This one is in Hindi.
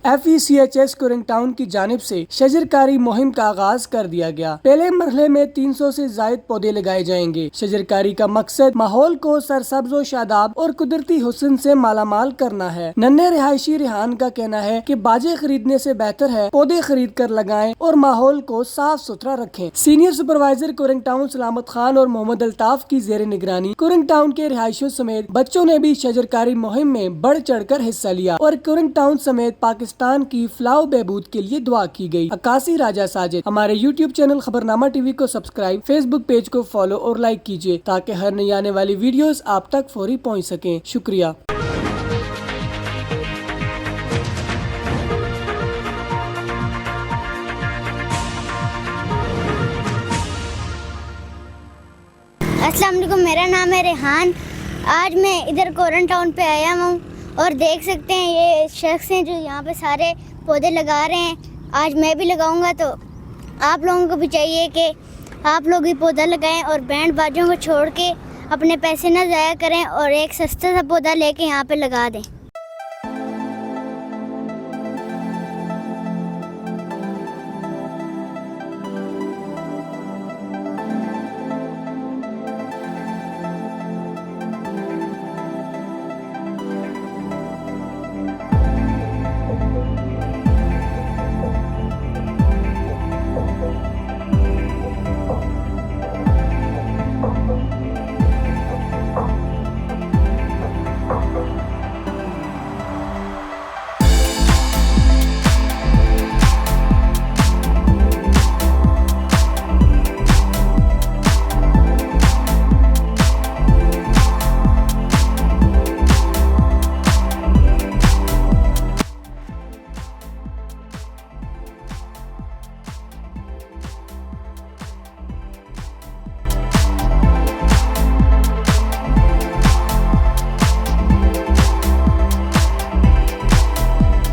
FECHS कोरिंग टाउन की जानिब से शजरकारी मुहिम का आगाज कर दिया गया। पहले मरहले में 300 से जायद पौधे लगाए जाएंगे। शजरकारी का मकसद माहौल को सरसब्ज और शादाब और कुदरती हुस्न से मालामाल करना है। नन्हे रिहायशी रिहान का कहना है कि बाजे खरीदने से बेहतर है पौधे खरीद कर लगाएं और माहौल को साफ सुथरा रखें। सीनियर सुपरवाइजर कोरिंग टाउन सलामत खान और मोहम्मद अल्ताफ की जेर निगरानी कोरिंग टाउन के रिहायशियों समेत बच्चों ने भी शजरकारी मुहिम में बढ़ चढ़ कर हिस्सा लिया और कोरिंग टाउन समेत पाकिस्तान की फलाह बहबूद के लिए दुआ की गई। अक्कासी राजा साजिद। हमारे YouTube चैनल खबरनामा TV को सब्सक्राइब, Facebook पेज को फॉलो और लाइक कीजिए ताकि हर नई आने वाली वीडियोस आप तक फौरी पहुंच सकें। शुक्रिया। अस्सलाम वालेकुम, मेरा नाम है रेहान। आज मैं इधर कोरिंग टाउन पे आया हूँ और देख सकते हैं ये शख्स हैं जो यहाँ पे सारे पौधे लगा रहे हैं। आज मैं भी लगाऊंगा, तो आप लोगों को भी चाहिए कि आप लोग भी पौधा लगाएं और बैंड बाजों को छोड़ के अपने पैसे ना ज़ाया करें और एक सस्ता सा पौधा लेके यहाँ पे लगा दें।